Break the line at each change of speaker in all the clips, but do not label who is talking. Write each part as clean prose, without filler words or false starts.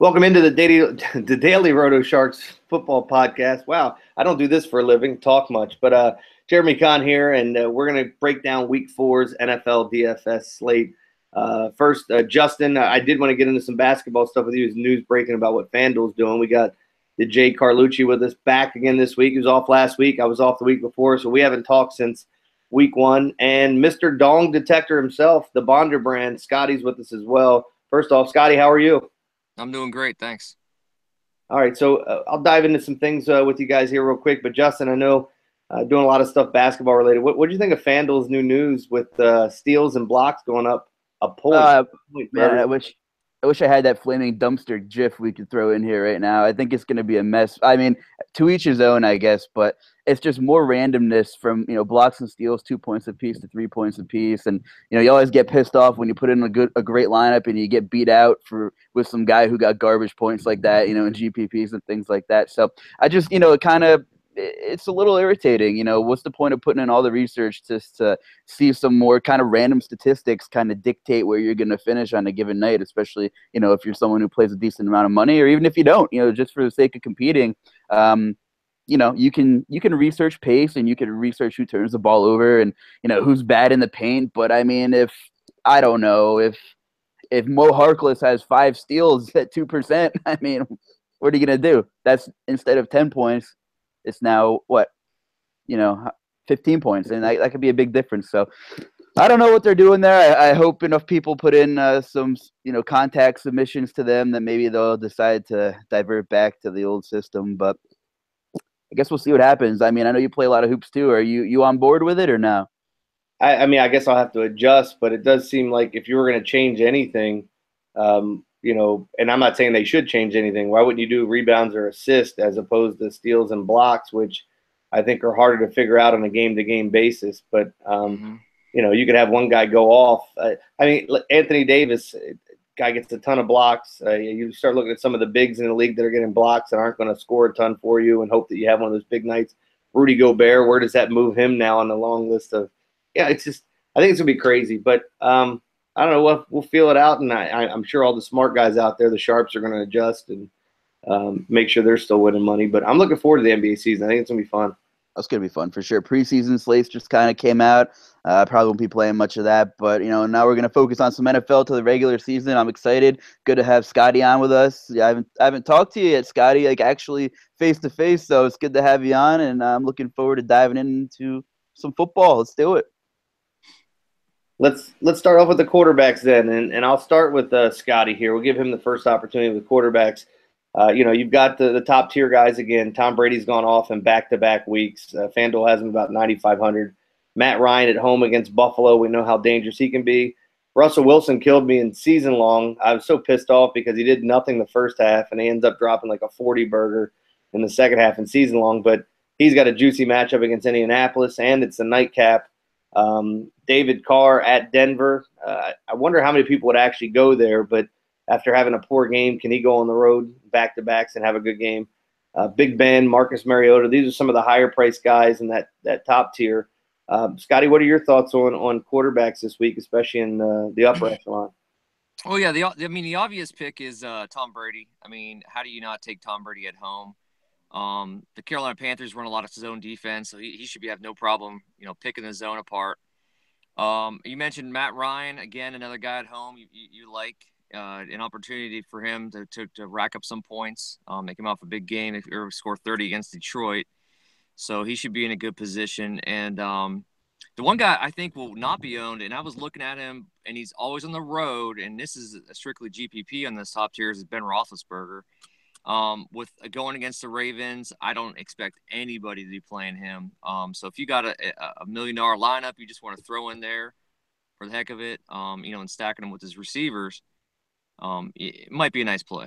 Welcome into the Daily Roto Sharks Football Podcast. Wow, I don't do this for a living, talk much, but Jeremy Kahn here, and we're going to break down Week 4's NFL DFS slate. First, Justin, I did want to get into some basketball stuff with you. There's news breaking about what FanDuel's doing. We got the Jay Carlucci with us back again this week. He was off last week. I was off the week before, so we haven't talked since Week 1. And Mr. Dong Detector himself, the Bonder brand, Scotty's with us as well. First off, Scotty, how are you?
I'm doing great, thanks.
All right, so I'll dive into some things with you guys here real quick. But Justin, I know doing a lot of stuff basketball related. What do you think of FanDuel's new news with steals and blocks going up a point?
Man, I wish I had that flaming dumpster GIF we could throw in here right now. I think it's going to be a mess. I mean, to each his own, I guess, but it's just more randomness from, blocks and steals, 2 points apiece to 3 points apiece. And, you always get pissed off when you put in a great lineup and you get beat out with some guy who got garbage points like that, in GPPs and things like that. So I just, it's a little irritating. What's the point of putting in all the research just to see some more kind of random statistics kind of dictate where you're going to finish on a given night, especially, if you're someone who plays a decent amount of money, or even if you don't, just for the sake of competing. You can research pace and you can research who turns the ball over and, who's bad in the paint. But I mean, if Mo Harkless has 5 steals at 2%, I mean, what are you going to do? That's instead of 10 points. It's now 15 points, and that could be a big difference. So I don't know what they're doing there. I hope enough people put in some, contact submissions to them that maybe they'll decide to divert back to the old system. But I guess we'll see what happens. I mean, I know you play a lot of hoops too. Are you on board with it or no?
I mean, I guess I'll have to adjust, but it does seem like if you were going to change anything, and I'm not saying they should change anything. Why wouldn't you do rebounds or assists as opposed to steals and blocks, which I think are harder to figure out on a game-to-game basis. But, you could have one guy go off. I mean, Anthony Davis, guy gets a ton of blocks. You start looking at some of the bigs in the league that are getting blocks and aren't going to score a ton for you and hope that you have one of those big nights. Rudy Gobert, where does that move him now on the long list of – it's just – I think it's going to be crazy. But I don't know. We'll feel it out, and I'm sure all the smart guys out there, the sharps, are going to adjust and make sure they're still winning money. But I'm looking forward to the NBA season. I think it's going to be fun.
That's going to be fun for sure. Preseason slates just kind of came out. Probably won't be playing much of that. But, now we're going to focus on some NFL to the regular season. I'm excited. Good to have Scotty on with us. I haven't talked to you yet, Scotty, like actually face-to-face. So it's good to have you on, and I'm looking forward to diving into some football. Let's do it.
Let's start off with the quarterbacks then, and I'll start with Scotty here. We'll give him the first opportunity with quarterbacks. You've got the top tier guys again. Tom Brady's gone off in back-to-back weeks. FanDuel has him about 9,500. Matt Ryan at home against Buffalo. We know how dangerous he can be. Russell Wilson killed me in season long. I was so pissed off because he did nothing the first half, and he ends up dropping like a 40-burger in the second half in season long. But he's got a juicy matchup against Indianapolis, and it's a nightcap. David Carr at Denver. I wonder how many people would actually go there, but after having a poor game, can he go on the road back-to-backs and have a good game? Big Ben, Marcus Mariota, these are some of the higher-priced guys in that top tier. Scotty, what are your thoughts on quarterbacks this week, especially in the upper echelon?
Oh, yeah, the obvious pick is Tom Brady. I mean, how do you not take Tom Brady at home? The Carolina Panthers run a lot of zone defense, so he should have no problem, picking the zone apart. You mentioned Matt Ryan, again, another guy at home. You like an opportunity for him to rack up some points, make him off a big game if you score 30 against Detroit. So he should be in a good position. And the one guy I think will not be owned, and I was looking at him, and he's always on the road, and this is a strictly GPP on this top tier, is Ben Roethlisberger. With going against the Ravens, I don't expect anybody to be playing him. So if you got a $1 million lineup you just want to throw in there for the heck of it, and stacking them with his receivers, it might be a nice play.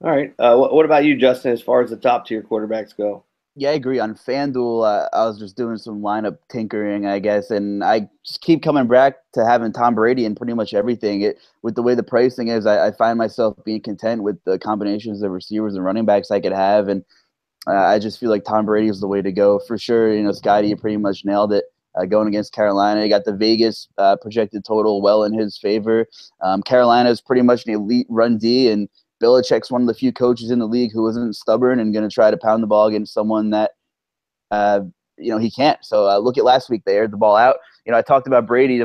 All right. What about you, Justin, as far as the top tier quarterbacks go?
Yeah, I agree. On FanDuel, I was just doing some lineup tinkering, I guess, and I just keep coming back to having Tom Brady in pretty much everything. With the way the pricing is, I find myself being content with the combinations of receivers and running backs I could have, and I just feel like Tom Brady is the way to go for sure. Scotty, you pretty much nailed it. going against Carolina. He got the Vegas projected total well in his favor. Carolina is pretty much an elite run D, and Belichick's one of the few coaches in the league who isn't stubborn and going to try to pound the ball against someone that he can't. So look at last week. They aired the ball out. I talked about Brady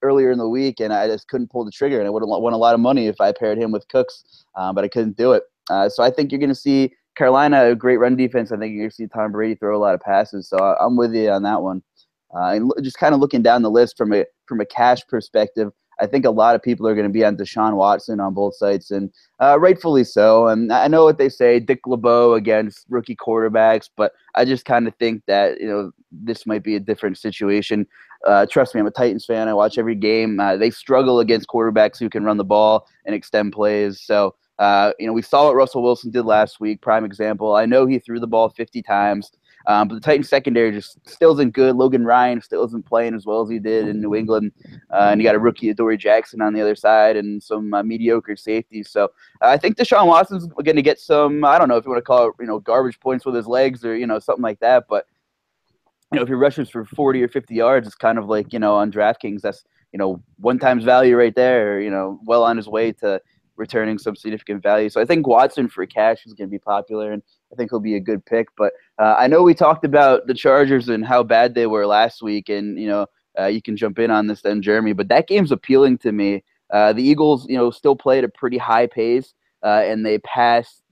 earlier in the week, and I just couldn't pull the trigger, and I would have won a lot of money if I paired him with Cooks, but I couldn't do it. So I think you're going to see Carolina, a great run defense. I think you're going to see Tom Brady throw a lot of passes. So I'm with you on that one. And just kind of looking down the list from a cash perspective, I think a lot of people are going to be on Deshaun Watson on both sites, and rightfully so. And I know what they say, Dick LeBeau against rookie quarterbacks, but I just kind of think that this might be a different situation. Trust me, I'm a Titans fan. I watch every game. They struggle against quarterbacks who can run the ball and extend plays. So we saw what Russell Wilson did last week, prime example. I know he threw the ball 50 times. But the Titans secondary just still isn't good. Logan Ryan still isn't playing as well as he did in New England. And you got a rookie, Adoree Jackson, on the other side, and some mediocre safeties. So I think Deshaun Watson's going to get some, I don't know if you want to call it, garbage points with his legs or, something like that. But, if he rushes for 40 or 50 yards, it's kind of like, on DraftKings, that's, one times value right there, well on his way to returning some significant value. So I think Watson for cash is going to be popular, and I think he'll be a good pick. But I know we talked about the Chargers and how bad they were last week, and you can jump in on this then, Jeremy. But that game's appealing to me. The Eagles, still play at a pretty high pace, and they pass.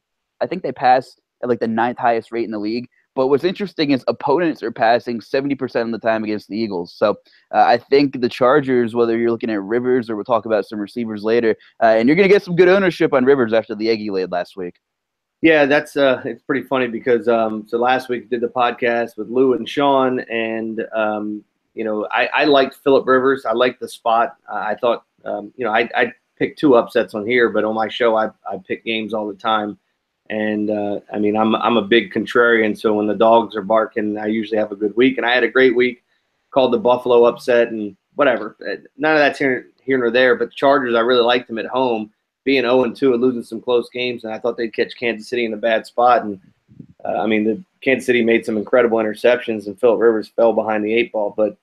I think they pass at like the 9th highest rate in the league. But what's interesting is opponents are passing 70% of the time against the Eagles. So I think the Chargers, whether you're looking at Rivers or we'll talk about some receivers later, and you're going to get some good ownership on Rivers after the egg he laid last week.
Yeah, that's it's pretty funny because so last week I did the podcast with Lou and Sean, and I liked Phillip Rivers. I liked the spot. I thought I picked 2 upsets on here, but on my show I pick games all the time. And I'm a big contrarian, so when the dogs are barking, I usually have a good week. And I had a great week, called the Buffalo upset and whatever. None of that's here nor there. But the Chargers, I really liked them at home, being 0-2 and losing some close games. And I thought they'd catch Kansas City in a bad spot. And the Kansas City made some incredible interceptions, and Phillip Rivers fell behind the 8 ball. But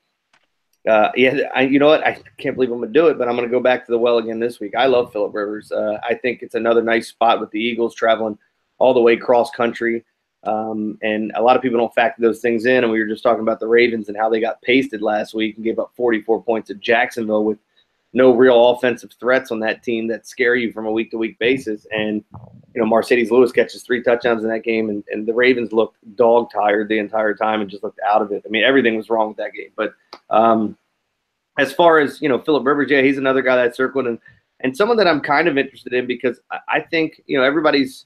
you know what? I can't believe I'm going to do it, but I'm going to go back to the well again this week. I love Phillip Rivers. I think it's another nice spot with the Eagles traveling all the way cross country. And a lot of people don't factor those things in. And we were just talking about the Ravens and how they got pasted last week and gave up 44 points at Jacksonville with no real offensive threats on that team that scare you from a week-to-week basis. And, Mercedes Lewis catches 3 touchdowns in that game, and the Ravens looked dog-tired the entire time and just looked out of it. I mean, everything was wrong with that game. But as far as, Phillip Rivers, yeah, he's another guy that I circled. And someone that I'm kind of interested in because I think, everybody's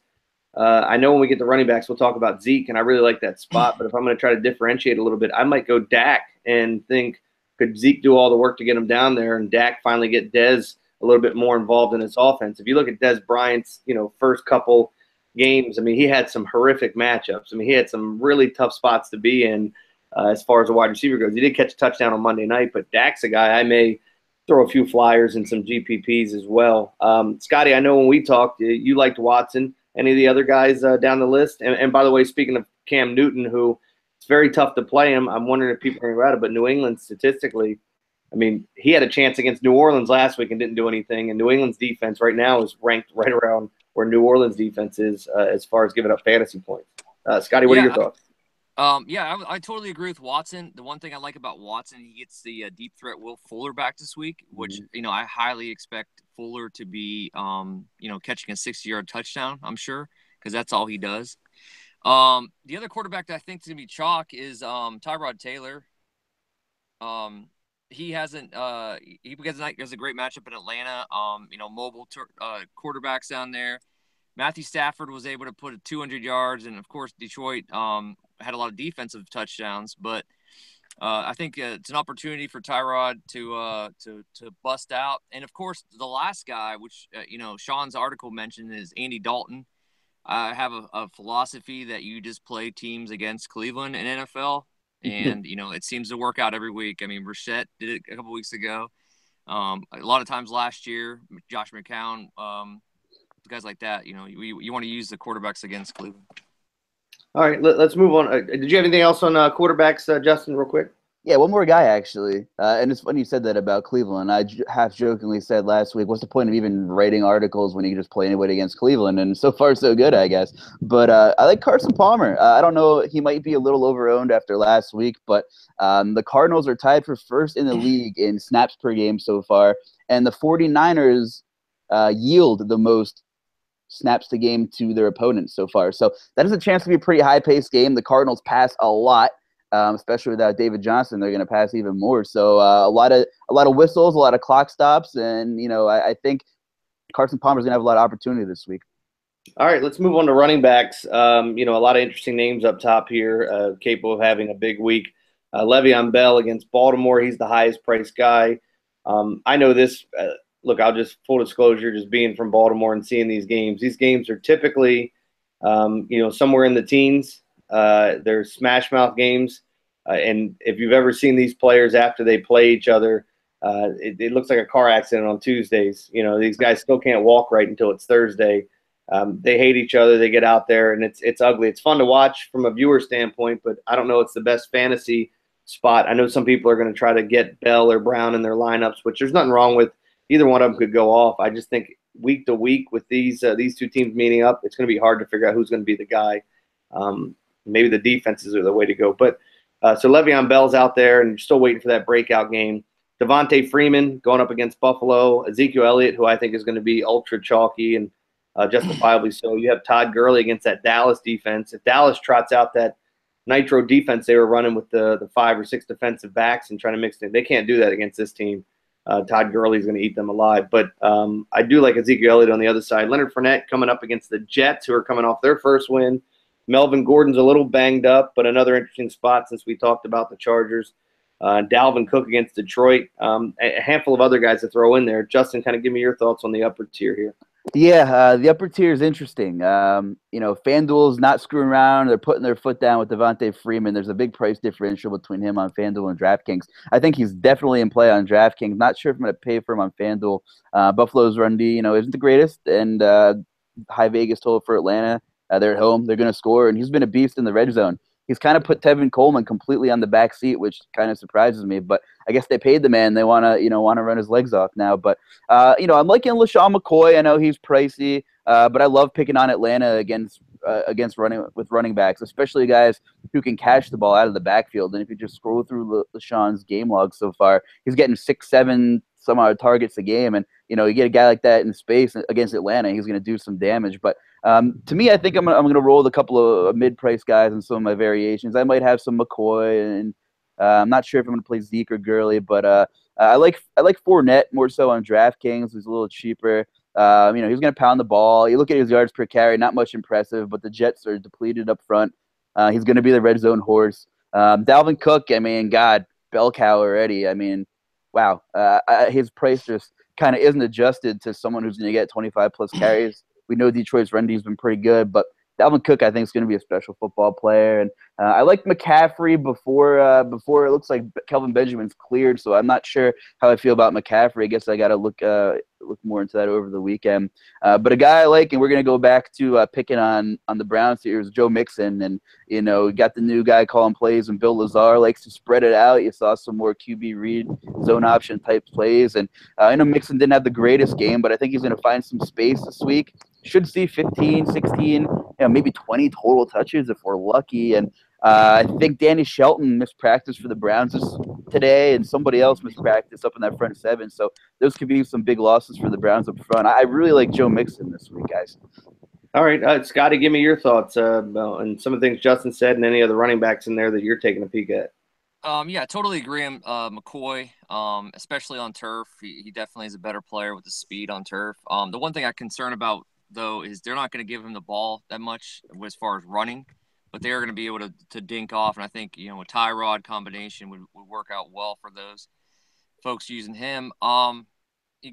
I know when we get the running backs, we'll talk about Zeke, and I really like that spot. But if I'm going to try to differentiate a little bit, I might go Dak and think, could Zeke do all the work to get him down there, and Dak finally get Dez a little bit more involved in his offense? If you look at Dez Bryant's, first couple games, I mean, he had some horrific matchups. I mean, he had some really tough spots to be in as far as a wide receiver goes. He did catch a touchdown on Monday night, but Dak's a guy I may throw a few flyers and some GPPs as well. Scotty, I know when we talked, you liked Watson. Any of the other guys down the list? And by the way, speaking of Cam Newton, who it's very tough to play him, I'm wondering if people are about it, but New England statistically, I mean, he had a chance against New Orleans last week and didn't do anything. And New England's defense right now is ranked right around where New Orleans defense is as far as giving up fantasy points. Scotty, what are your thoughts?
I totally agree with Watson. The one thing I like about Watson, he gets the deep threat Will Fuller back this week, which, I highly expect Fuller to be, catching a 60-yard touchdown, I'm sure, because that's all he does. The other quarterback that I think is going to be chalk is Tyrod Taylor. He hasn't he has a great matchup in Atlanta. Mobile quarterbacks down there. Matthew Stafford was able to put 200 yards, and of course Detroit had a lot of defensive touchdowns. But I think it's an opportunity for Tyrod to bust out. And of course, the last guy, which Sean's article mentioned, is Andy Dalton. I have a philosophy that you just play teams against Cleveland in NFL, and it seems to work out every week. I mean, Brissett did it a couple weeks ago. A lot of times last year, Josh McCown. Guys like that, you want to use the quarterbacks against Cleveland.
All right, let's move on. Did you have anything else on quarterbacks, Justin, real quick?
Yeah, one more guy actually, and it's funny you said that about Cleveland. I half jokingly said last week, "What's the point of even writing articles when you can just play anybody against Cleveland?" And so far, so good, I guess. But I like Carson Palmer. I don't know, he might be a little overowned after last week, but the Cardinals are tied for first in the league in snaps per game so far, and the 49ers yield the most snaps to game to their opponents so far. So that is a chance to be a pretty high-paced game. The Cardinals pass a lot, especially without David Johnson. They're going to pass even more. So a lot of whistles, a lot of clock stops, and I think Carson Palmer's going to have a lot of opportunity this week.
All right, let's move on to running backs. A lot of interesting names up top here, capable of having a big week. Le'Veon Bell against Baltimore. He's the highest priced guy. I know this. Look, I'll just full disclosure, just being from Baltimore and seeing these games. These games are typically, somewhere in the teens. They're smash mouth games. And if you've ever seen these players after they play each other, it looks like a car accident on Tuesdays. These guys still can't walk right until it's Thursday. They hate each other. They get out there, and it's ugly. It's fun to watch from a viewer standpoint, but I don't know it's the best fantasy spot. I know some people are going to try to get Bell or Brown in their lineups, which there's nothing wrong with. Either one of them could go off. I just think week to week with these two teams meeting up, it's going to be hard to figure out who's going to be the guy. Maybe the defenses are the way to go. But so Le'Veon Bell's out there, and you're still waiting for that breakout game. Devontae Freeman going up against Buffalo. Ezekiel Elliott, who I think is going to be ultra chalky and justifiably so. You have Todd Gurley against that Dallas defense. If Dallas trots out that nitro defense they were running with the 5 or 6 defensive backs and trying to mix them, they can't do that against this team. Todd Gurley is going to eat them alive. But I do like Ezekiel Elliott on the other side. Leonard Fournette coming up against the Jets, who are coming off their first win. Melvin Gordon's a little banged up, but another interesting spot since we talked about the Chargers. Dalvin Cook against Detroit. A handful of other guys to throw in there. Justin, kind of give me your thoughts on the upper tier here.
Yeah, the upper tier is interesting. FanDuel's not screwing around. They're putting their foot down with Devontae Freeman. There's a big price differential between him on FanDuel and DraftKings. I think he's definitely in play on DraftKings. Not sure if I'm going to pay for him on FanDuel. Buffalo's run D, isn't the greatest, and high Vegas total for Atlanta. They're at home. They're going to score, and he's been a beast in the red zone. He's kind of put Tevin Coleman completely on the back seat, which kind of surprises me. But I guess they paid the man. They want to run his legs off now. But I'm liking LaShawn McCoy. I know he's pricey, but I love picking on Atlanta against running backs, especially guys who can catch the ball out of the backfield. And if you just scroll through LaShawn's game log so far, he's getting 6, 7 some odd targets a game, and you get a guy like that in space against Atlanta, he's going to do some damage. But to me, I think I'm going to roll with a couple of mid-price guys in some of my variations. I might have some McCoy, and I'm not sure if I'm going to play Zeke or Gurley, but I like Fournette more so on DraftKings. He's a little cheaper. He's going to pound the ball. You look at his yards per carry, not much impressive, but the Jets are depleted up front. He's going to be the red zone horse. Dalvin Cook, God, bell cow already. Wow. His price just kind of isn't adjusted to someone who's going to get 25 plus carries. We know Detroit's run D has been pretty good, but Dalvin Cook, I think, is going to be a special football player. And I like McCaffrey before it looks like Kelvin Benjamin's cleared, so I'm not sure how I feel about McCaffrey. I guess I got to look more into that over the weekend. But a guy I like, and we're going to go back to picking on the Browns here, is Joe Mixon. And, we got the new guy calling plays, and Bill Lazar likes to spread it out. You saw some more QB read, zone option type plays. And I know Mixon didn't have the greatest game, but I think he's going to find some space this week. Should see 15, 16, maybe 20 total touches if we're lucky. And I think Danny Shelton missed practice for the Browns today, and somebody else missed practice up in that front 7. So those could be some big losses for the Browns up front. I really like Joe Mixon this week, guys.
All right, Scotty, give me your thoughts and some of the things Justin said, and any other running backs in there that you're taking a peek at.
Yeah, totally agree. McCoy, especially on turf, he definitely is a better player with the speed on turf. The one thing I'm concerned about, though, is they're not going to give him the ball that much as far as running, but they are going to be able to dink off. And I think, a Tyrod combination would work out well for those folks using him.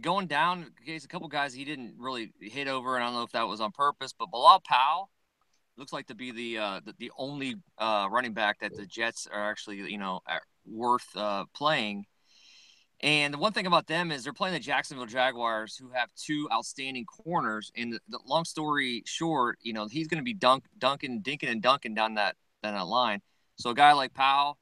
Going down, a couple guys he didn't really hit over, and I don't know if that was on purpose, but Bilal Powell looks like to be the only running back that the Jets are actually, worth playing. And the one thing about them is they're playing the Jacksonville Jaguars, who have 2 outstanding corners. And the long story short, he's going to be dinking and dunking down that line. So a guy like Powell,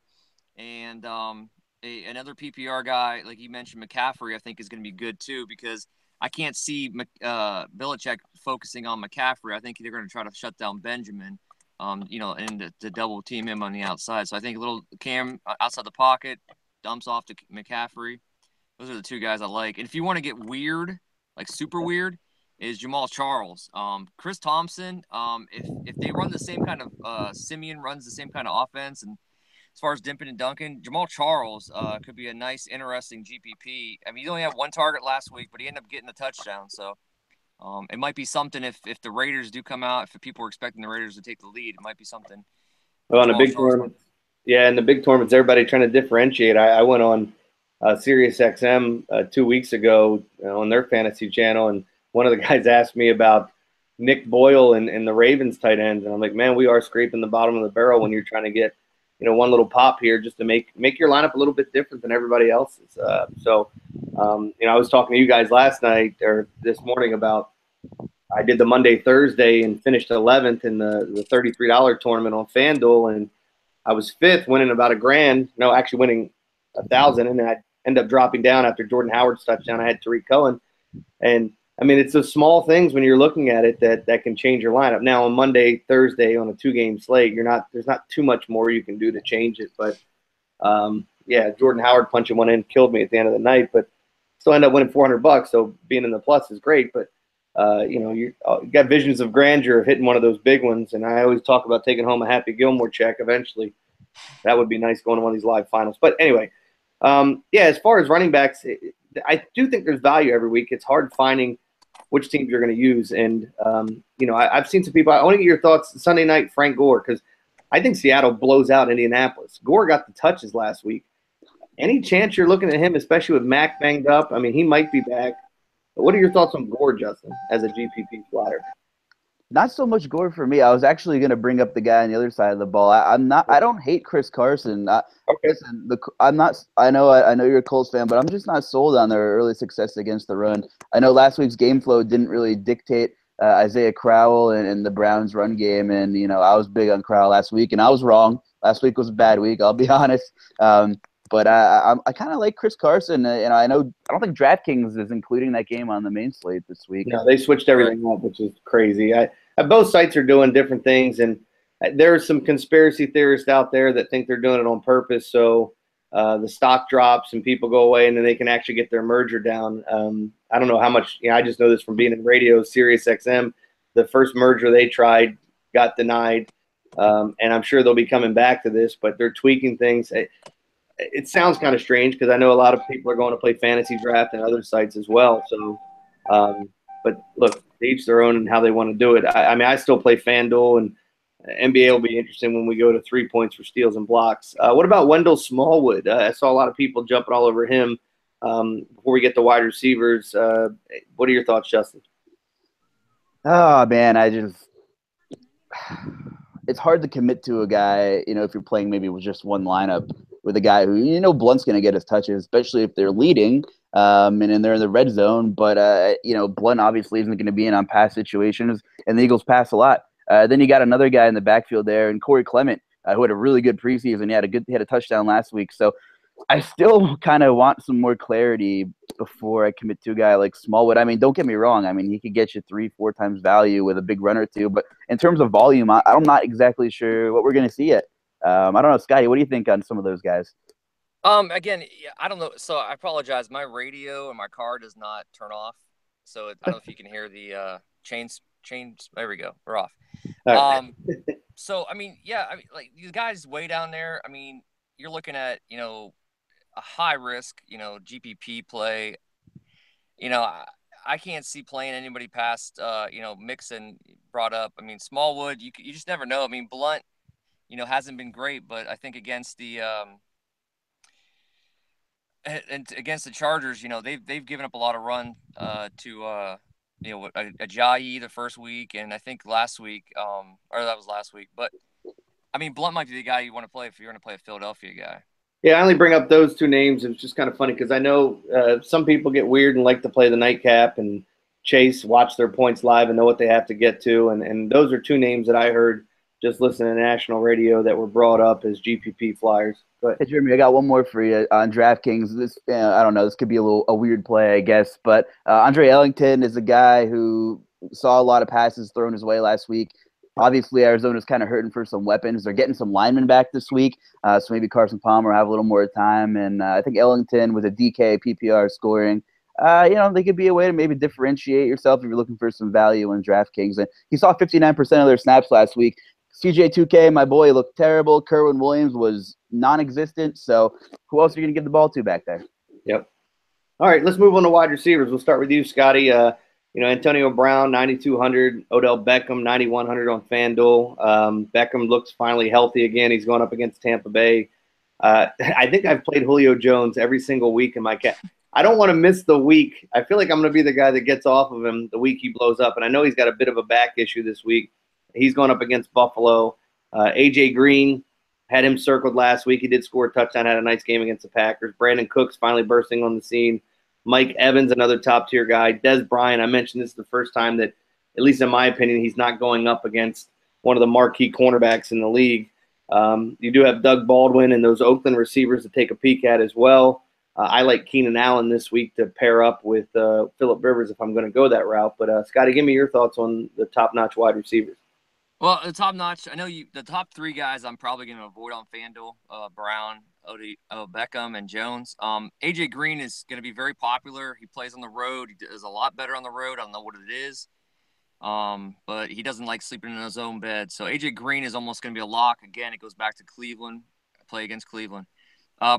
And another PPR guy, like you mentioned, McCaffrey, I think is going to be good too, because I can't see Belichick focusing on McCaffrey. I think they're going to try to shut down Benjamin, and to double team him on the outside. So I think a little Cam outside the pocket, dumps off to McCaffrey. Those are the two guys I like. And if you want to get weird, like super weird, is Jamal Charles. Chris Thompson, if they run the same kind of Simeon runs the same kind of offense, and as far as Dimpin and Duncan, Jamal Charles could be a nice, interesting GPP. I mean, he only had one target last week, but he ended up getting a touchdown. So it might be something if the Raiders do come out, if people are expecting the Raiders to take the lead, it might be something.
Well, in the big tournaments, in the big tournaments, everybody trying to differentiate. I went on Sirius XM 2 weeks ago on their fantasy channel, and one of the guys asked me about Nick Boyle and the Ravens tight ends, and I'm like, man, we are scraping the bottom of the barrel when you're trying to get one little pop here just to make your lineup a little bit different than everybody else's. I was talking to you guys last night or this morning about I did the Monday, Thursday and finished 11th in the $33 tournament on FanDuel, and I was 5th, winning about $1,000. No, actually winning $1,000, and then I ended up dropping down after Jordan Howard's touchdown. I had Tariq Cohen, and I mean, it's those small things when you're looking at it that can change your lineup. Now on Monday, Thursday on a 2-game slate, there's not too much more you can do to change it. But Jordan Howard punching one in killed me at the end of the night, but still end up winning $400. So being in the plus is great. But you got visions of grandeur of hitting one of those big ones, and I always talk about taking home a Happy Gilmore check eventually. That would be nice going to one of these live finals. But anyway, as far as running backs, I do think there's value every week. It's hard finding which teams you're going to use. And, I've seen some people. I want to get your thoughts Sunday night, Frank Gore, because I think Seattle blows out Indianapolis. Gore got the touches last week. Any chance you're looking at him, especially with Mac banged up? I mean, he might be back. But what are your thoughts on Gore, Justin, as a GPP flyer?
Not so much Gore for me. I was actually going to bring up the guy on the other side of the ball. I don't hate Chris Carson. Listen, I'm not. I know you're a Colts fan, but I'm just not sold on their early success against the run. I know last week's game flow didn't really dictate Isaiah Crowell and the Browns' run game, and I was big on Crowell last week, and I was wrong. Last week was a bad week. I'll be honest. But I kind of like Chris Carson. I don't think DraftKings is including that game on the main slate this week.
No, they switched everything up, which is crazy. Both sites are doing different things, and there are some conspiracy theorists out there that think they're doing it on purpose. So the stock drops and people go away, and then they can actually get their merger down. I don't know how much. I just know this from being in radio, Sirius XM. The first merger they tried got denied, and I'm sure they'll be coming back to this, but they're tweaking things. It sounds kind of strange because I know a lot of people are going to play fantasy draft and other sites as well. So, but look, each their own and how they want to do it. I mean, I still play FanDuel, and NBA will be interesting when we go to 3 points for steals and blocks. What about Wendell Smallwood? I saw a lot of people jumping all over him before we get to wide receivers. What are your thoughts, Justin?
Oh, man, it's hard to commit to a guy, if you're playing maybe with just one lineup with a guy who, Blunt's going to get his touches, especially if they're leading and they're in the red zone. But, Blunt obviously isn't going to be in on pass situations, and the Eagles pass a lot. Then you got another guy in the backfield there, and Corey Clement, who had a really good preseason. He had a touchdown last week. So I still kind of want some more clarity before I commit to a guy like Smallwood. I mean, don't get me wrong. I mean, he could get you 3-4 times value with a big run or two. But in terms of volume, I'm not exactly sure what we're going to see yet. I don't know, Scotty, what do you think on some of those guys?
Again, I don't know. So I apologize. My radio and my car does not turn off. So I don't know if you can hear the chains. There we go. We're off. So, I mean, like these guys way down there, I mean, you're looking at, a high risk, GPP play. I can't see playing anybody past, Mixon brought up. I mean, Smallwood, you just never know. I mean, Blunt, hasn't been great, but I think against the against the Chargers, they've given up a lot of run to Ajayi the first week, and I think last week, or that was last week. But I mean, Blunt might be the guy you want to play if you're going to play a Philadelphia guy.
Yeah, I only bring up those two names. It's just kind of funny because I know some people get weird and like to play the nightcap and chase, watch their points live and know what they have to get to. And those are two names that I heard just listening to national radio that were brought up as GPP flyers. Go But
Hey, Jeremy, I got one more for you on DraftKings. This, I don't know, this could be a weird play, I guess, but Andre Ellington is a guy who saw a lot of passes thrown his way last week. Obviously, Arizona's kind of hurting for some weapons. They're getting some linemen back this week, so maybe Carson Palmer will have a little more time. And I think Ellington with a DK PPR scoring, they could be a way to maybe differentiate yourself if you're looking for some value in DraftKings. And he saw 59% of their snaps last week. CJ2K, my boy, looked terrible. Kerwin Williams was non-existent. So who else are you going to give the ball to back there?
Yep. All right, let's move on to wide receivers. We'll start with you, Scotty. Antonio Brown, 9,200. Odell Beckham, 9,100 on FanDuel. Beckham looks finally healthy again. He's going up against Tampa Bay. I think I've played Julio Jones every single week in my cat. I don't want to miss the week. I feel like I'm going to be the guy that gets off of him the week he blows up. And I know he's got a bit of a back issue this week. He's going up against Buffalo. A.J. Green, had him circled last week. He did score a touchdown, had a nice game against the Packers. Brandon Cooks finally bursting on the scene. Mike Evans, another top-tier guy. Des Bryant, I mentioned this is the first time that, at least in my opinion, he's not going up against one of the marquee cornerbacks in the league. You do have Doug Baldwin and those Oakland receivers to take a peek at as well. I like Keenan Allen this week to pair up with Phillip Rivers if I'm going to go that route. But, Scotty, give me your thoughts on the top-notch wide receivers.
Well, the top notch, I know the top three guys I'm probably going to avoid on FanDuel, Brown, Beckham, and Jones. A.J. Green is going to be very popular. He plays on the road. He does a lot better on the road. I don't know what it is. But he doesn't like sleeping in his own bed. So A.J. Green is almost going to be a lock. Again, it goes back to Cleveland, play against Cleveland.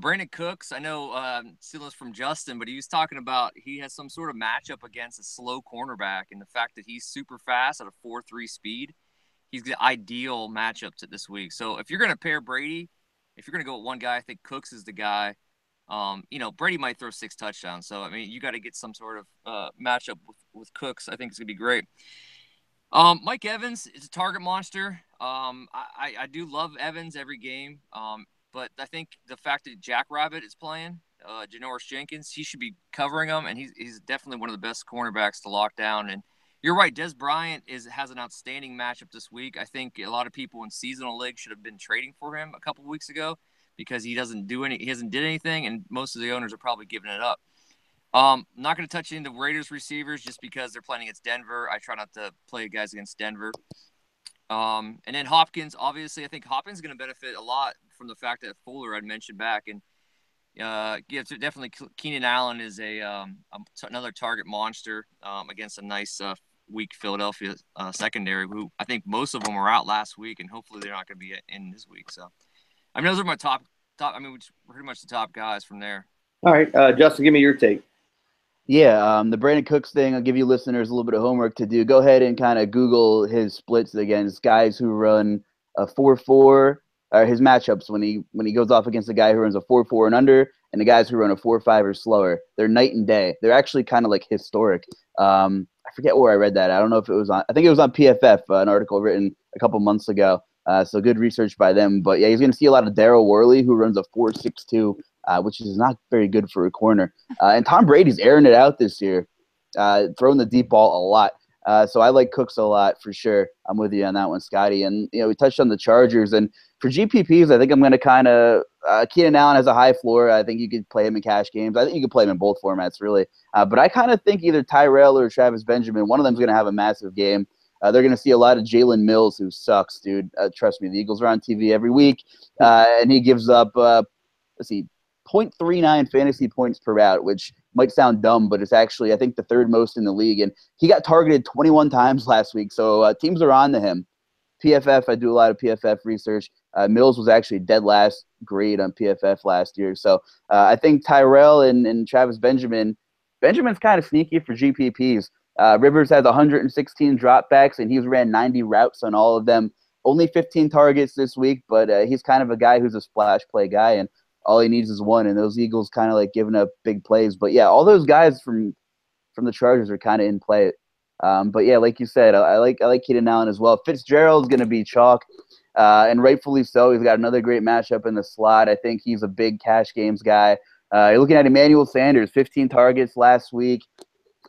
Brandon Cooks, I know stealing this from Justin, but he was talking about he has some sort of matchup against a slow cornerback, and the fact that he's super fast at a 4.3 speed. He's the ideal matchup this week. So if you're going to pair Brady, if you're going to go with one guy, I think Cooks is the guy. Brady might throw 6 touchdowns. So, I mean, you got to get some sort of matchup with Cooks. I think it's going to be great. Mike Evans is a target monster. I do love Evans every game. But I think the fact that Jack Rabbit is playing, Janoris Jenkins, he should be covering him, and he's definitely one of the best cornerbacks to lock down. And you're right, Des Bryant has an outstanding matchup this week. I think a lot of people in seasonal league should have been trading for him a couple of weeks ago because he hasn't did anything, and most of the owners are probably giving it up. I'm not going to touch into Raiders receivers just because they're playing against Denver. I try not to play guys against Denver. And then Hopkins, obviously, I think Hopkins is going to benefit a lot from the fact that Fuller I'd mentioned back. And definitely Keenan Allen is another target monster against a nice weak Philadelphia secondary, who I think most of them were out last week, and hopefully they're not going to be in this week. So, I mean, those are my top. I mean, pretty much the top guys from there.
All right, Justin, give me your take.
Yeah, the Brandon Cooks thing, I'll give you listeners a little bit of homework to do. Go ahead and kind of Google his splits against guys who run a 4-4, or his matchups when he goes off against the guy who runs a 4-4 and under, and the guys who run a 4-5 or slower. They're night and day. They're actually kind of like historic. I forget where I read that. I don't know if it was I think it was on PFF, an article written a couple months ago. So good research by them. But yeah, he's going to see a lot of Darryl Worley, who runs a 4.62, which is not very good for a corner. And Tom Brady's airing it out this year, throwing the deep ball a lot. So I like Cooks a lot for sure. I'm with you on that one, Scotty. And we touched on the Chargers, and for GPPs, I think I'm going to kind of Keenan Allen has a high floor. I think you could play him in cash games. I think you could play him in both formats, really. But I kind of think either Tyrell or Travis Benjamin, one of them is going to have a massive game. They're going to see a lot of Jalen Mills, who sucks, dude. Trust me, the Eagles are on TV every week, and he gives up, 0.39 fantasy points per route, which might sound dumb, but it's actually, I think, the third most in the league. And he got targeted 21 times last week, so teams are on to him. PFF, I do a lot of PFF research. Mills was actually dead last grade on PFF last year. So I think Tyrell and Travis Benjamin's kind of sneaky for GPPs. Rivers has 116 dropbacks, and he's ran 90 routes on all of them. Only 15 targets this week, but he's kind of a guy who's a splash play guy, and all he needs is one, and those Eagles kind of like giving up big plays. But yeah, all those guys from the Chargers are kind of in play. But yeah, like you said, I like Keenan Allen as well. Fitzgerald's going to be chalk, and rightfully so. He's got another great matchup in the slot. I think he's a big cash games guy. You're looking at Emmanuel Sanders, 15 targets last week.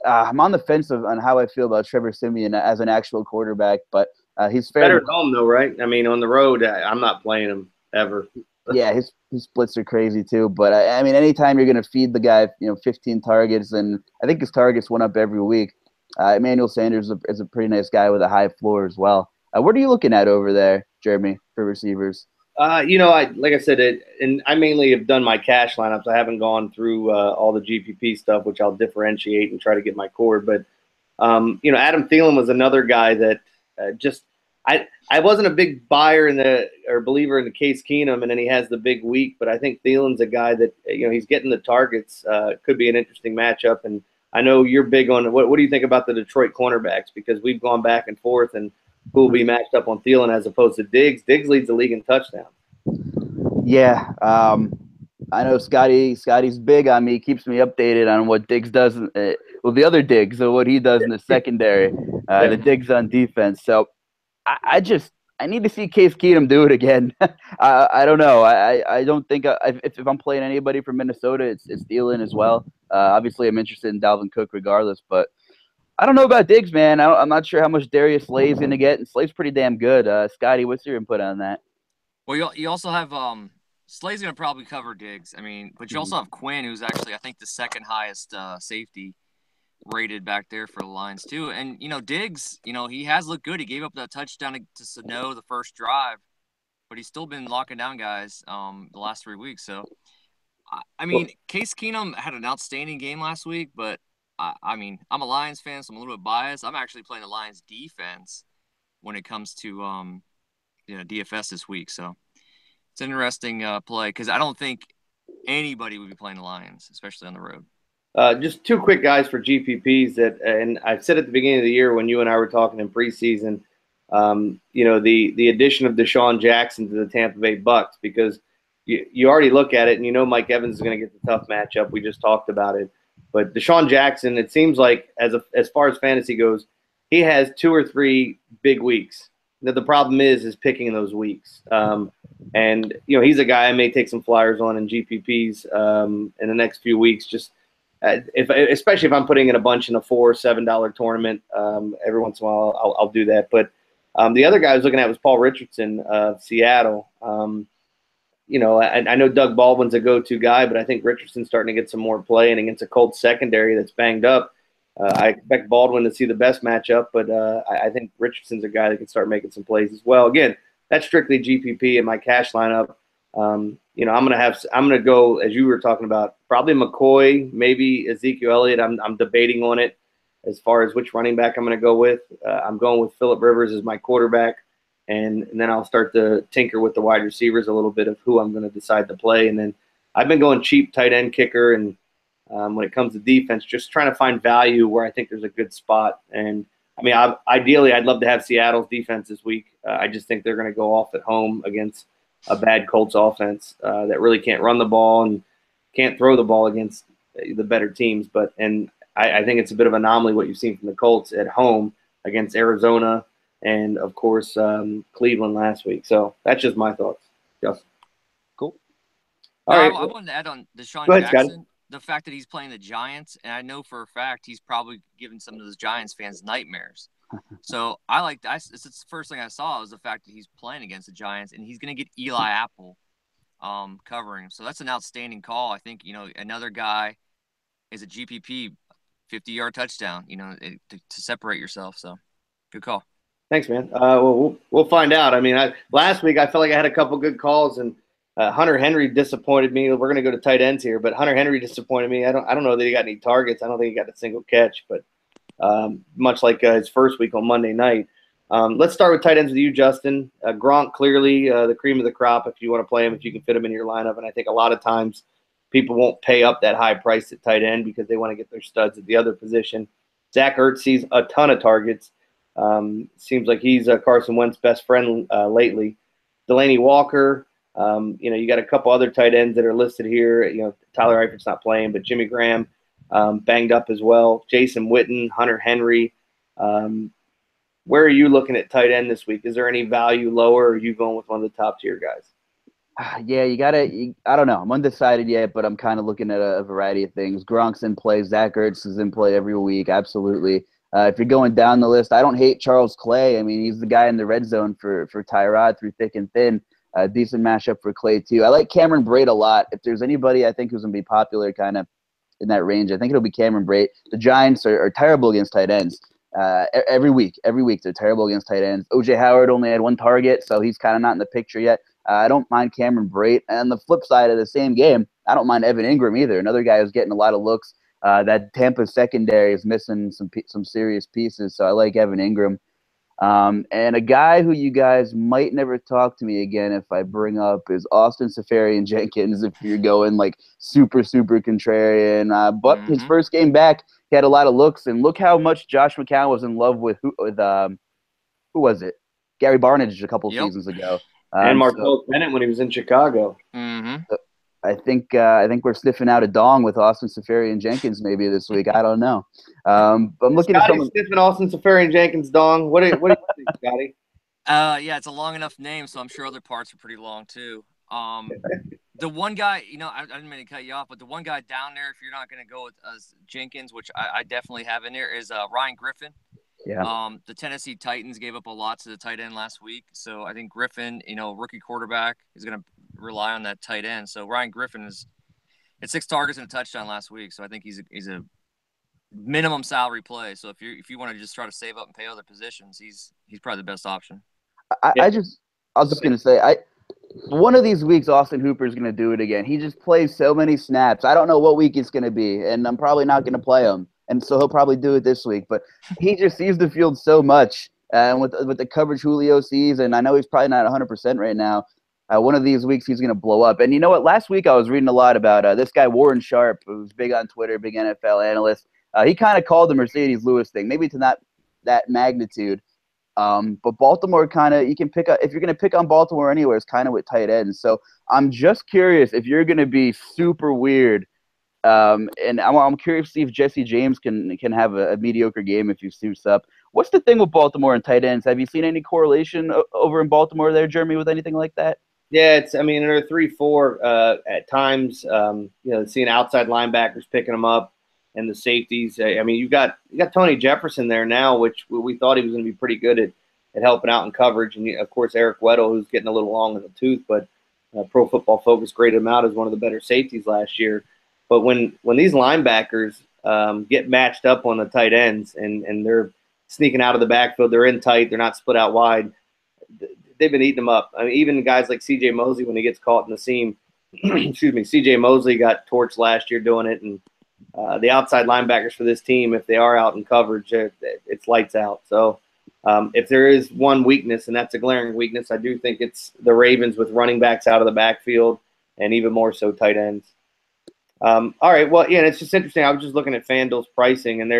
I'm on the fence on how I feel about Trevor Siemian as an actual quarterback, but he's fair.
Better at home, though, right? I mean, on the road, I'm not playing him ever.
Yeah, his splits are crazy too. But I mean, anytime you're going to feed the guy, 15 targets, and I think his targets went up every week. Emmanuel Sanders is a pretty nice guy with a high floor as well. What are you looking at over there, Jeremy, for receivers?
Like I said, and I mainly have done my cash lineups. I haven't gone through all the GPP stuff, which I'll differentiate and try to get my cord. But Adam Thielen was another guy that I wasn't a big buyer or believer in the Case Keenum, and then he has the big week. But I think Thielen's a guy that he's getting the targets. Could be an interesting matchup. And I know you're big on what do you think about the Detroit cornerbacks? Because we've gone back and forth and who will be matched up on Thielen as opposed to Diggs. Diggs leads the league in touchdowns.
Yeah, I know Scotty's big on me, keeps me updated on what Diggs does. The other Diggs, so what he does in the secondary, the Diggs on defense. So I need to see Case Keenum do it again. I don't know. I don't think if I'm playing anybody from Minnesota, it's Thielen as well. Obviously, I'm interested in Dalvin Cook regardless, but I don't know about Diggs, man. I'm not sure how much Darius Slay's going to get, and Slay's pretty damn good. Scotty, what's your input on that?
Well, you also have Slay's going to probably cover Diggs. I mean, but you also have Quinn, who's actually, I think, the second highest safety rated back there for the Lions, too. And, Diggs, he has looked good. He gave up that touchdown to Sano the first drive, but he's still been locking down guys the last 3 weeks. So, I mean, Case Keenum had an outstanding game last week, but I mean, I'm a Lions fan, so I'm a little bit biased. I'm actually playing the Lions defense when it comes to DFS this week. So it's an interesting play because I don't think anybody would be playing the Lions, especially on the road.
Just two quick guys for GPPs and I said at the beginning of the year when you and I were talking in preseason, the addition of Deshaun Jackson to the Tampa Bay Bucks, because you already look at it and Mike Evans is going to get the tough matchup. We just talked about it. But Deshaun Jackson, it seems like as far as fantasy goes, he has 2 or 3 big weeks. Now, the problem is picking those weeks. And he's a guy I may take some flyers on in GPPs in the next few weeks. Just especially if I'm putting in a bunch in a $4 or $7 tournament. Every once in a while, I'll do that. But the other guy I was looking at was Paul Richardson of Seattle. I know Doug Baldwin's a go-to guy, but I think Richardson's starting to get some more play, and against a Colts secondary that's banged up, I expect Baldwin to see the best matchup, but I think Richardson's a guy that can start making some plays as well. Again, that's strictly GPP in my cash lineup. I'm gonna go, as you were talking about, probably McCoy, maybe Ezekiel Elliott. I'm debating on it as far as which running back I'm gonna go with. I'm going with Phillip Rivers as my quarterback. And then I'll start to tinker with the wide receivers a little bit of who I'm going to decide to play. And then I've been going cheap tight end kicker. And when it comes to defense, just trying to find value where I think there's a good spot. And, I mean, ideally, I'd love to have Seattle's defense this week. I just think they're going to go off at home against a bad Colts offense that really can't run the ball and can't throw the ball against the better teams. And I think it's a bit of an anomaly what you've seen from the Colts at home against Arizona and, of course, Cleveland last week. So that's just my thoughts. Justin.
Cool.
All right.
I wanted to add on Deshaun
Jackson.
Scotty. The fact that he's playing the Giants, and I know for a fact he's probably giving some of those Giants fans nightmares. So it's the first thing I saw was the fact that he's playing against the Giants, and he's going to get Eli Apple covering him. So that's an outstanding call. I think, another guy is a GPP 50-yard touchdown, to separate yourself. So good call.
Thanks, man. We'll find out. I mean, last week I felt like I had a couple good calls, and Hunter Henry disappointed me. We're going to go to tight ends here, but Hunter Henry disappointed me. I don't know that he got any targets. I don't think he got a single catch, but much like his first week on Monday night. Let's start with tight ends with you, Justin. Gronk, clearly the cream of the crop if you want to play him, if you can fit him in your lineup. And I think a lot of times people won't pay up that high price at tight end because they want to get their studs at the other position. Zach Ertz sees a ton of targets. Seems like he's Carson Wentz's best friend lately. Delaney Walker, you got a couple other tight ends that are listed here. Tyler Eifert's not playing, but Jimmy Graham banged up as well. Jason Witten, Hunter Henry. Where are you looking at tight end this week? Is there any value lower, or are you going with one of the top tier guys?
Yeah, I don't know. I'm undecided yet, but I'm kind of looking at a variety of things. Gronk's in play. Zach Ertz is in play every week. Absolutely. If you're going down the list, I don't hate Charles Clay. I mean, he's the guy in the red zone for Tyrod through thick and thin. A decent matchup for Clay, too. I like Cameron Brate a lot. If there's anybody I think who's going to be popular kind of in that range, I think it'll be Cameron Brate. The Giants are terrible against tight ends. Every week they're terrible against tight ends. O.J. Howard only had one target, so he's kind of not in the picture yet. I don't mind Cameron Brate. And on the flip side of the same game, I don't mind Evan Ingram either. Another guy who's getting a lot of looks. That Tampa secondary is missing some serious pieces, so I like Evan Ingram. And a guy who you guys might never talk to me again if I bring up is Austin Seferian-Jenkins if you're going like super contrarian. But his first game back, he had a lot of looks, and look how much Josh McCown was in love with who was it? Gary Barnidge a couple seasons ago.
And Martellus Bennett when he was in Chicago.
I think we're sniffing out a dong with Austin Seferian-Jenkins maybe this week. I don't know. But I'm looking at someone
sniffing Austin Seferian-Jenkins dong. What do you think, Scotty?
Yeah, it's a long enough name, so I'm sure other parts are pretty long too. The one guy, I didn't mean to cut you off, but the one guy down there, if you're not going to go with Jenkins, which I definitely have in there, is Ryan Griffin.
Yeah.
The Tennessee Titans gave up a lot to the tight end last week, so I think Griffin, rookie quarterback, is going to rely on that tight end. So Ryan Griffin had 6 targets and a touchdown last week, so I think he's a minimum salary play. So if you want to just try to save up and pay other positions, he's probably the best option.
I was just going to say, one of these weeks, Austin Hooper is going to do it again. He just plays so many snaps. I don't know what week it's going to be, and I'm probably not going to play him. And so he'll probably do it this week. But he just sees the field so much. And with the coverage Julio sees, and I know he's probably not 100% right now, one of these weeks he's going to blow up. And you know what? Last week I was reading a lot about this guy Warren Sharp, who's big on Twitter, big NFL analyst. He kind of called the Mercedes Lewis thing, maybe to not that magnitude. But Baltimore you can pick up, if you're going to pick on Baltimore anywhere, it's kind of with tight ends. So I'm just curious if you're going to be super weird. And I'm curious to see if Jesse James can have a mediocre game if he suits up. What's the thing with Baltimore and tight ends? Have you seen any correlation over in Baltimore there, Jeremy, with anything like that?
Yeah, they're 3-4 at times. Seeing outside linebackers picking them up and the safeties. You got Tony Jefferson there now, which we thought he was going to be pretty good at helping out in coverage. And of course, Eric Weddle, who's getting a little long in the tooth, but Pro Football Focus graded him out as one of the better safeties last year. But when these linebackers get matched up on the tight ends and they're sneaking out of the backfield, they're in tight, they're not split out wide, they've been eating them up. Even guys like C.J. Mosley, when he gets caught in the seam, C.J. Mosley got torched last year doing it. And the outside linebackers for this team, if they are out in coverage, it's lights out. So if there is one weakness, and that's a glaring weakness, I do think it's the Ravens with running backs out of the backfield and even more so tight ends. All right. Well, yeah, it's just interesting. I was just looking at FanDuel's pricing, and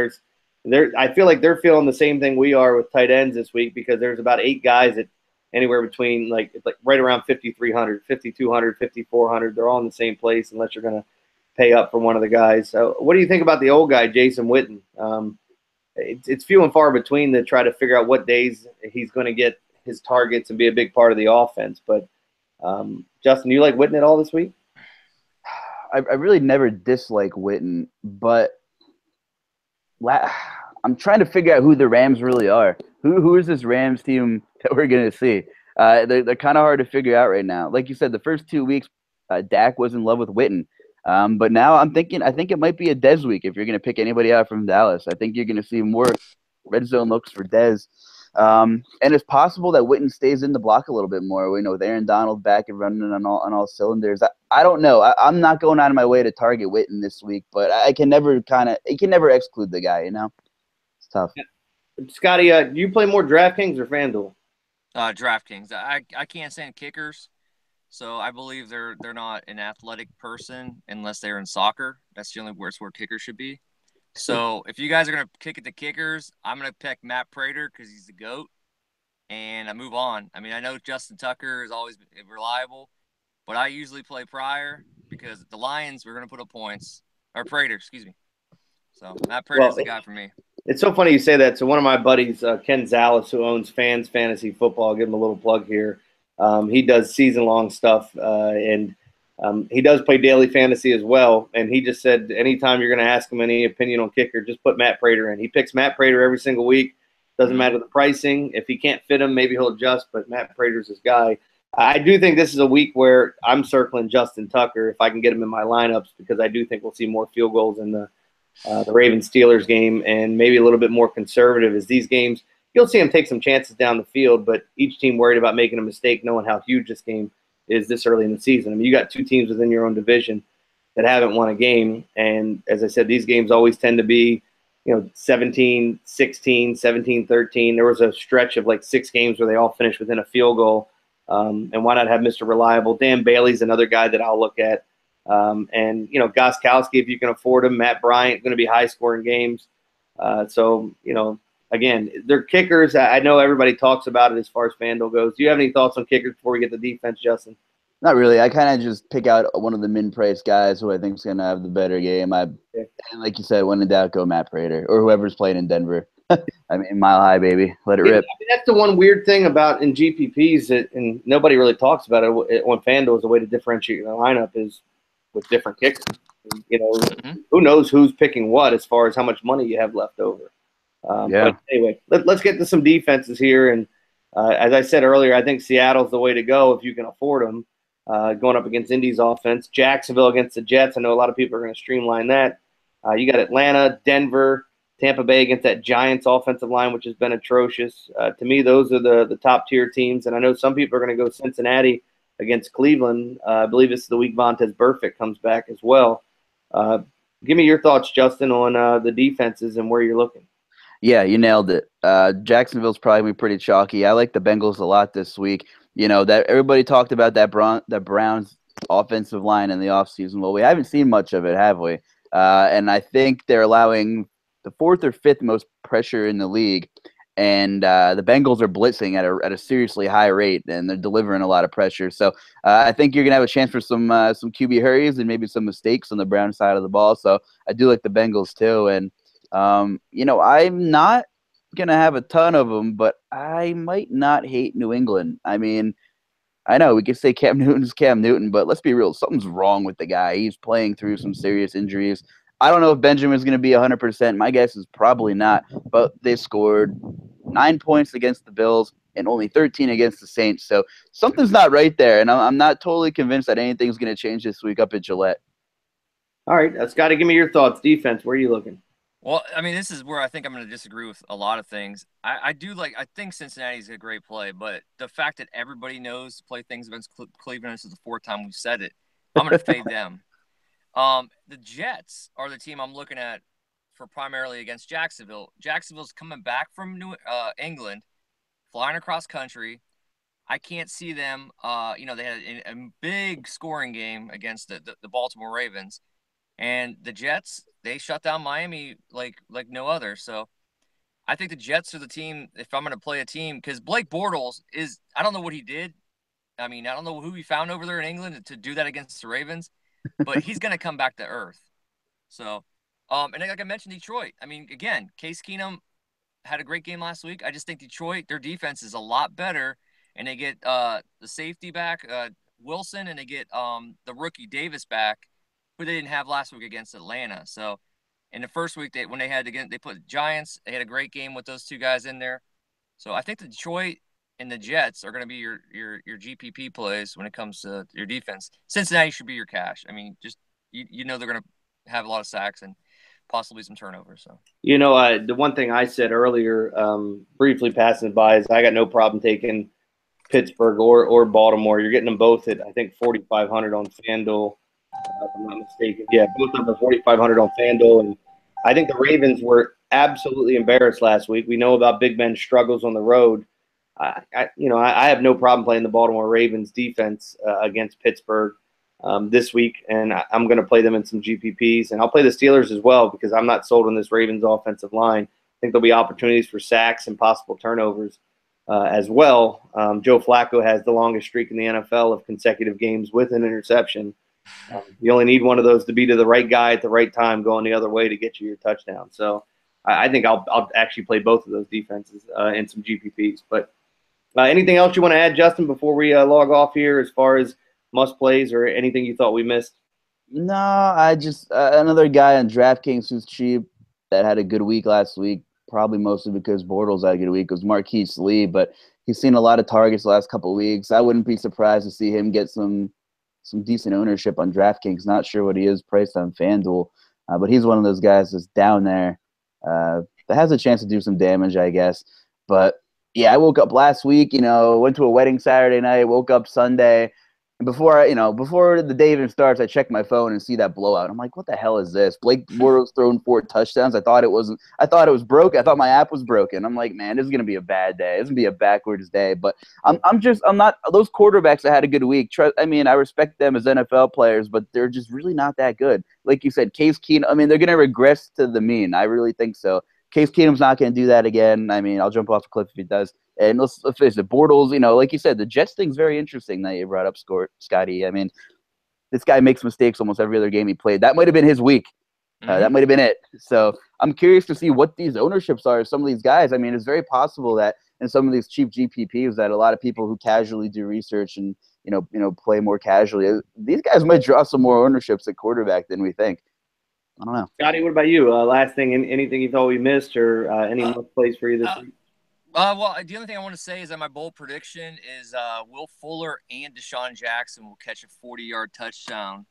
I feel like they're feeling the same thing we are with tight ends this week because there's about 8 guys at anywhere between like right around 5,300, 5,200, 5,400. They're all in the same place unless you're going to pay up for one of the guys. So what do you think about the old guy, Jason Witten? It's few and far between to try to figure out what days he's going to get his targets and be a big part of the offense. But Justin, you like Witten at all this week?
I really never dislike Witten, but I'm trying to figure out who the Rams really are. Who is this Rams team that we're going to see? They're kind of hard to figure out right now. Like you said, the first 2 weeks, Dak was in love with Witten. But now I think it might be a Dez week if you're going to pick anybody out from Dallas. I think you're going to see more red zone looks for Dez. And it's possible that Witten stays in the block a little bit more. We know with Aaron Donald back and running on all cylinders. I don't know. I'm not going out of my way to target Witten this week, but I can never exclude the guy. It's tough.
Yeah. Scotty, do you play more DraftKings or FanDuel?
DraftKings. I can't stand kickers, so I believe they're not an athletic person unless they're in soccer. That's the only where kickers should be. So if you guys are going to kick at the kickers, I'm going to pick Matt Prater because he's the GOAT, and I move on. I know Justin Tucker is always reliable, but I usually play Pryor because the Lions, we're going to put up points. Or Prater, excuse me. So Matt Prater's the guy for me.
It's so funny you say that. So one of my buddies, Ken Zales, who owns Fans Fantasy Football, I'll give him a little plug here. He does season-long stuff, and he does play daily fantasy as well. And he just said anytime you're going to ask him any opinion on kicker, just put Matt Prater in. He picks Matt Prater every single week. Doesn't matter the pricing. If he can't fit him, maybe he'll adjust, but Matt Prater's his guy. I do think this is a week where I'm circling Justin Tucker if I can get him in my lineups, because I do think we'll see more field goals in the Ravens-Steelers game, and maybe a little bit more conservative as these games. You'll see him take some chances down the field, but each team worried about making a mistake, knowing how huge this game is this early in the season. I mean, you got two teams within your own division that haven't won a game, and as I said, these games always tend to be 17-16, 17-13. There was a stretch of like 6 games where they all finished within a field goal. And why not have Mr. Reliable? Dan Bailey's another guy that I'll look at. And Gostkowski, if you can afford him. Matt Bryant, going to be high-scoring games. So, again, they're kickers. I know everybody talks about it as far as FanDuel goes. Do you have any thoughts on kickers before we get to defense, Justin?
Not really. I kind of just pick out one of the min-price guys who I think is going to have the better game. And like you said, when in doubt, go Matt Prater or whoever's playing in Denver. I mean, mile high, baby. Let it rip.
I mean, that's the one weird thing about in GPPs, and nobody really talks about it on FanDuel as a way to differentiate your lineup is with different kickers. Who knows who's picking what as far as how much money you have left over. But anyway, let's get to some defenses here. And as I said earlier, I think Seattle's the way to go if you can afford them. Going up against Indy's offense. Jacksonville against the Jets. I know a lot of people are going to streamline that. You got Atlanta, Denver, Tampa Bay against that Giants offensive line, which has been atrocious. To me, those are the top-tier teams. And I know some people are going to go Cincinnati against Cleveland. I believe this is the week Vontaze Burfict comes back as well. Give me your thoughts, Justin, on the defenses and where you're looking.
Yeah, you nailed it. Jacksonville's probably going to be pretty chalky. I like the Bengals a lot this week. That everybody talked about that Browns offensive line in the offseason. Well, we haven't seen much of it, have we? And I think they're allowing the 4th or 5th most pressure in the league, and the Bengals are blitzing at a seriously high rate, and they're delivering a lot of pressure. So I think you're gonna have a chance for some QB hurries and maybe some mistakes on the Brown side of the ball. So I do like the Bengals too, and I'm not gonna have a ton of them, but I might not hate New England. I mean, I know we could say Cam Newton's Cam Newton, but let's be real. Something's wrong with the guy. He's playing through some serious injuries. I don't know if Benjamin's going to be 100%. My guess is probably not. But they scored 9 points against the Bills and only 13 against the Saints. So something's not right there. And I'm not totally convinced that anything's going to change this week up at Gillette.
All right. Scotty, give me your thoughts. Defense, where are you looking?
Well, I mean, this is where I think I'm going to disagree with a lot of things. I think Cincinnati's a great play, but the fact that everybody knows to play things against Cleveland, this is the 4th time we've said it, I'm going to fade them. The Jets are the team I'm looking at for primarily against Jacksonville. Jacksonville's coming back from England, flying across country. I can't see them. They had a big scoring game against the Baltimore Ravens, and the Jets, they shut down Miami like no other. So I think the Jets are the team if I'm going to play a team, because Blake Bortles I don't know what he did. I mean, I don't know who he found over there in England to do that against the Ravens. But he's going to come back to earth. So, and like I mentioned, Detroit. I mean, again, Case Keenum had a great game last week. I just think Detroit, their defense is a lot better, and they get the safety back, Wilson, and they get the rookie Davis back, who they didn't have last week against Atlanta. So, in the first week, they put Giants. They had a great game with those 2 guys in there. So, I think the Detroit and the Jets are going to be your GPP plays when it comes to your defense. Cincinnati should be your cash. I mean, just they're going to have a lot of sacks and possibly some turnovers. So
the one thing I said earlier, briefly passing by, is I got no problem taking Pittsburgh or Baltimore. You're getting them both at I think 4,500 on FanDuel, if I'm not mistaken. Yeah, both of them are 4,500 on FanDuel, and I think the Ravens were absolutely embarrassed last week. We know about Big Ben's struggles on the road. I have no problem playing the Baltimore Ravens defense against Pittsburgh this week, and I'm going to play them in some GPPs, and I'll play the Steelers as well because I'm not sold on this Ravens offensive line. I think there'll be opportunities for sacks and possible turnovers as well. Joe Flacco has the longest streak in the NFL of consecutive games with an interception. You only need one of those to be to the right guy at the right time going the other way to get you your touchdown. So I think I'll actually play both of those defenses in some GPPs, but anything else you want to add, Justin, before we log off here as far as must-plays or anything you thought we missed?
No, I just another guy on DraftKings who's cheap that had a good week last week, probably mostly because Bortles had a good week, was Marquise Lee, but He's seen a lot of targets the last couple of weeks. I wouldn't be surprised to see him get some decent ownership on DraftKings. Not sure what he is priced on FanDuel, but he's one of those guys that's down there that has a chance to do some damage, I guess. But yeah, I woke up last week, went to a wedding Saturday night, woke up Sunday. And before the day even starts, I check my phone and see that blowout. I'm like, what the hell is this? Blake Bortles throwing 4 touchdowns. I thought it was broken. I thought my app was broken. I'm like, man, this is gonna be a bad day. This is gonna be a backwards day. But I'm not those quarterbacks that had a good week. I respect them as NFL players, but they're just really not that good. Like you said, Case Keenum. They're gonna regress to the mean. I really think so. Case Keenum's not going to do that again. I'll jump off the cliff if he does. And let's face it, Bortles, like you said, the Jets thing's very interesting that you brought up, Scotty. This guy makes mistakes almost every other game he played. That might have been his week. That might have been it. So I'm curious to see what these ownerships are of some of these guys. It's very possible that in some of these cheap GPPs that a lot of people who casually do research and, play more casually, these guys might draw some more ownerships at quarterback than we think. I don't know.
Scotty, what about you? Last thing, anything you thought we missed or any must plays for you this week?
Well, the only thing I want to say is that my bold prediction is Will Fuller and Deshaun Jackson will catch a 40-yard touchdown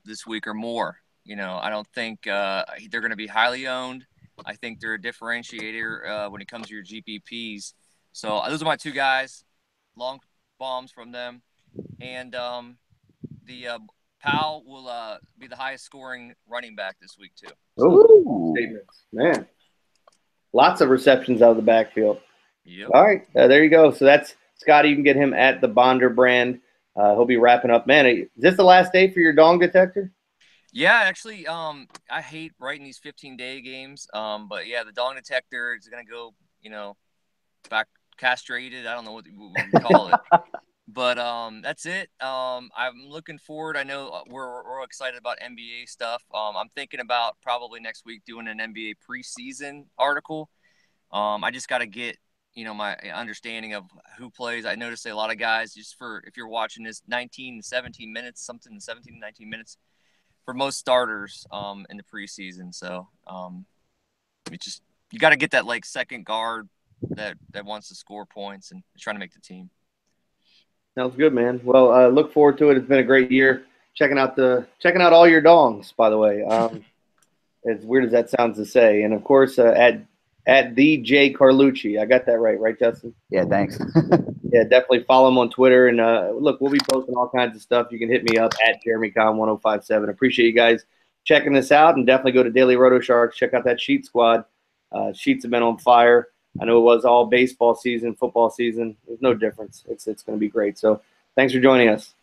this week or more. I don't think they're going to be highly owned. I think they're a differentiator when it comes to your GPPs. So those are my two guys, long bombs from them. And the Powell will be the highest scoring running back this week, too.
Oh, statements. Man. Lots of receptions out of the backfield.
Yep.
All right. There you go. So that's Scotty. You can get him at the Bonder brand. He'll be wrapping up. Man, is this the last day for your dong detector?
Yeah, actually, I hate writing these 15-day games. But, yeah, the dong detector is going to go, back castrated. I don't know what we call it. But that's it. I'm looking forward. I know we're excited about NBA stuff. I'm thinking about probably next week doing an NBA preseason article. I just got to get, my understanding of who plays. I noticed a lot of guys, if you're watching this, 19 to 17 minutes, something 17 to 19 minutes for most starters in the preseason. So you got to get that like second guard that wants to score points and trying to make the team.
Sounds good, man. Well, look forward to it. It's been a great year. Checking out all your dongs, by the way. As weird as that sounds to say, and of course at the J Carlucci. I got that right, Justin?
Yeah, thanks.
Yeah, definitely follow him on Twitter. And look, we'll be posting all kinds of stuff. You can hit me up at JeremyCon1057. Appreciate you guys checking this out, and definitely go to Daily Roto Sharks. Check out that Sheet Squad. Sheets have been on fire. I know it was all baseball season, football season. There's no difference. It's going to be great. So thanks for joining us.